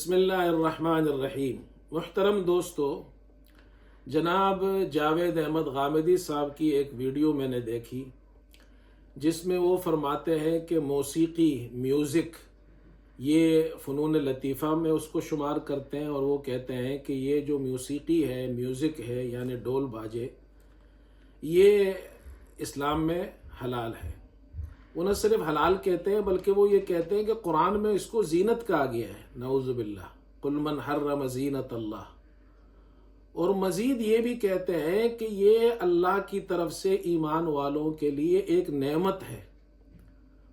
بسم اللہ الرحمن الرحیم۔ محترم دوستو، جناب جاوید احمد غامدی صاحب کی ایک ویڈیو میں نے دیکھی جس میں وہ فرماتے ہیں کہ موسیقی میوزک یہ فنون لطیفہ میں اس کو شمار کرتے ہیں، اور وہ کہتے ہیں کہ یہ جو موسیقی ہے، میوزک ہے، یعنی ڈول باجے، یہ اسلام میں حلال ہے۔ وہ نہ صرف حلال کہتے ہیں بلکہ وہ یہ کہتے ہیں کہ قرآن میں اس کو زینت کہا گیا ہے، نعوذ باللہ، قل من حرم زینت اللہ۔ اور مزید یہ بھی کہتے ہیں کہ یہ اللہ کی طرف سے ایمان والوں کے لیے ایک نعمت ہے۔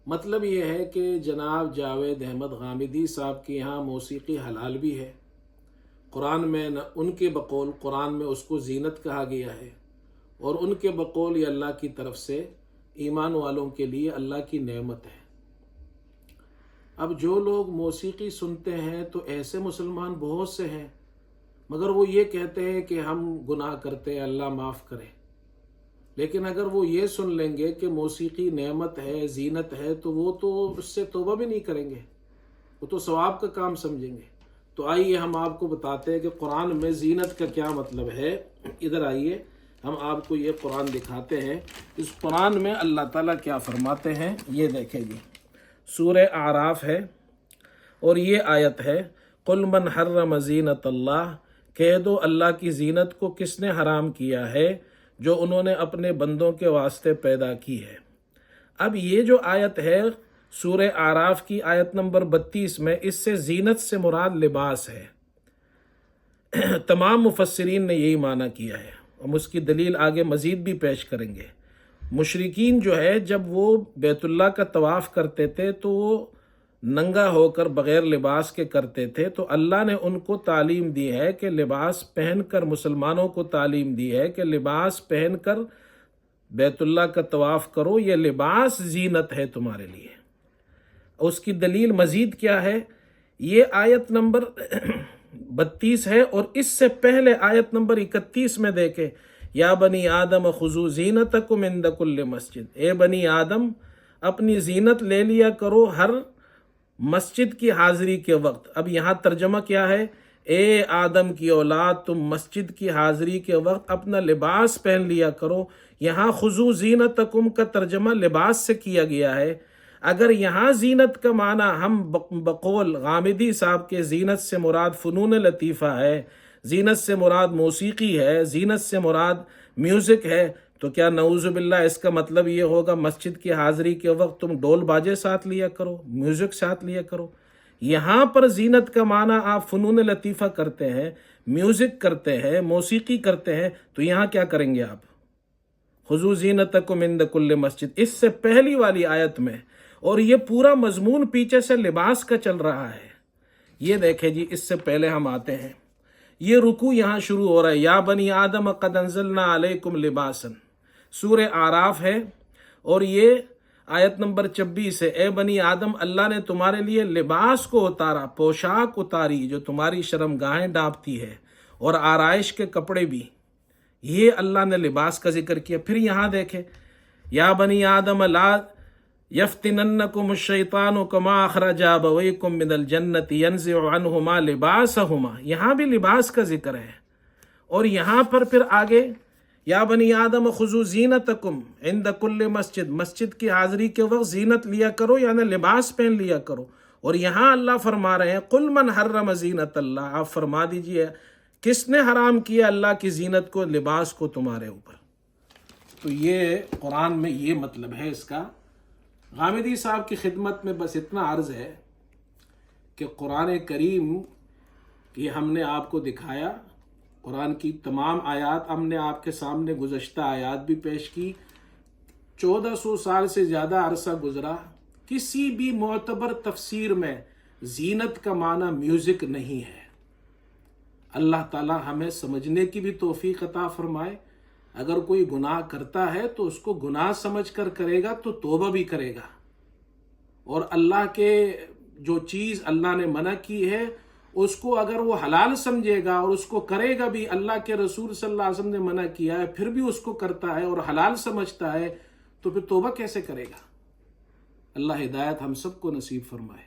مطلب یہ ہے کہ جناب جاوید احمد غامدی صاحب کے یہاں موسیقی حلال بھی ہے، قرآن میں ان کے بقول قرآن میں اس کو زینت کہا گیا ہے، اور ان کے بقول یہ اللہ کی طرف سے ایمان والوں کے لیے اللہ کی نعمت ہے۔ اب جو لوگ موسیقی سنتے ہیں تو ایسے مسلمان بہت سے ہیں، مگر وہ یہ کہتے ہیں کہ ہم گناہ کرتے ہیں، اللہ معاف کرے۔ لیکن اگر وہ یہ سن لیں گے کہ موسیقی نعمت ہے، زینت ہے، تو وہ تو اس سے توبہ بھی نہیں کریں گے، وہ تو ثواب کا کام سمجھیں گے۔ تو آئیے ہم آپ کو بتاتے ہیں کہ قرآن میں زینت کا کیا مطلب ہے۔ ادھر آئیے، ہم آپ کو یہ قرآن دکھاتے ہیں۔ اس قرآن میں اللہ تعالیٰ کیا فرماتے ہیں، یہ دیکھیں جی۔ سورہ اعراف ہے اور یہ آیت ہے، قل من حرم زینت اللہ، کہہ دو اللہ کی زینت کو کس نے حرام کیا ہے جو انہوں نے اپنے بندوں کے واسطے پیدا کی ہے۔ اب یہ جو آیت ہے سورہ اعراف کی آیت نمبر 32 میں، اس سے زینت سے مراد لباس ہے۔ تمام مفسرین نے یہی معنی کیا ہے، ہم اس کی دلیل آگے مزید بھی پیش کریں گے۔ مشرکین جو ہے جب وہ بیت اللہ کا طواف کرتے تھے تو وہ ننگا ہو کر بغیر لباس کے کرتے تھے، تو اللہ نے ان کو تعلیم دی ہے کہ لباس پہن کر، مسلمانوں کو تعلیم دی ہے کہ لباس پہن کر بیت اللہ کا طواف کرو، یہ لباس زینت ہے تمہارے لیے۔ اس کی دلیل مزید کیا ہے، یہ آیت نمبر 32 ہے، اور اس سے پہلے آیت نمبر 31 میں دیکھیں، یا بنی آدم خذوا زینتکم عند کل مسجد، اے بنی آدم اپنی زینت لے لیا کرو ہر مسجد کی حاضری کے وقت۔ اب یہاں ترجمہ کیا ہے، اے آدم کی اولاد تم مسجد کی حاضری کے وقت اپنا لباس پہن لیا کرو۔ یہاں خذوا زینتکم کا ترجمہ لباس سے کیا گیا ہے۔ اگر یہاں زینت کا معنی ہم بقول غامدی صاحب کے زینت سے مراد فنون لطیفہ ہے، زینت سے مراد موسیقی ہے، زینت سے مراد میوزک ہے، تو کیا نعوذ باللہ اس کا مطلب یہ ہوگا مسجد کی حاضری کے وقت تم ڈول باجے ساتھ لیا کرو، میوزک ساتھ لیا کرو؟ یہاں پر زینت کا معنی آپ فنون لطیفہ کرتے ہیں، میوزک کرتے ہیں، موسیقی کرتے ہیں، تو یہاں کیا کریں گے آپ؟ خذوا زینتکم عند کل مسجد، اس سے پہلی والی آیت میں، اور یہ پورا مضمون پیچھے سے لباس کا چل رہا ہے۔ یہ دیکھیں جی، اس سے پہلے ہم آتے ہیں، یہ رکوع یہاں شروع ہو رہا ہے، یا بنی آدم قد انزلنا علیکم لباسا، سورہ اعراف ہے، اور یہ آیت نمبر 26 ہے، اے بنی آدم اللہ نے تمہارے لیے لباس کو اتارا، پوشاک اتاری جو تمہاری شرمگاہیں ڈانپتی ہے، اور آرائش کے کپڑے بھی، یہ اللہ نے لباس کا ذکر کیا۔ پھر یہاں دیکھیں، یا بنی آدم لا یفتننکم الشیطان کما اخرج ابویکم من الجنۃ ینزع عنہما لباسہما، یہاں بھی لباس کا ذکر ہے۔ اور یہاں پر پھر آگے، یا بنی آدم خذوا زینتکم عند کل مسجد، مسجد کی حاضری کے وقت زینت لیا کرو، یعنی لباس پہن لیا کرو۔ اور یہاں اللہ فرما رہے ہیں، قل من حرم زینت اللہ، آپ فرما دیجئے کس نے حرام کیا اللہ کی زینت کو، لباس کو تمہارے اوپر۔ تو یہ قرآن میں یہ مطلب ہے اس کا۔ غامدی صاحب کی خدمت میں بس اتنا عرض ہے کہ قرآن کریم یہ ہم نے آپ کو دکھایا، قرآن کی تمام آیات ہم نے آپ کے سامنے گزشتہ آیات بھی پیش کی۔ 1400 سال سے زیادہ عرصہ گزرا، کسی بھی معتبر تفسیر میں زینت کا معنی میوزک نہیں ہے۔ اللہ تعالی ہمیں سمجھنے کی بھی توفیق عطا فرمائے۔ اگر کوئی گناہ کرتا ہے تو اس کو گناہ سمجھ کر کرے گا تو توبہ بھی کرے گا، اور اللہ کے جو چیز اللہ نے منع کی ہے اس کو اگر وہ حلال سمجھے گا اور اس کو کرے گا بھی، اللہ کے رسول صلی اللہ علیہ وسلم نے منع کیا ہے پھر بھی اس کو کرتا ہے اور حلال سمجھتا ہے، تو پھر توبہ کیسے کرے گا؟ اللہ ہدایت ہم سب کو نصیب فرمائے۔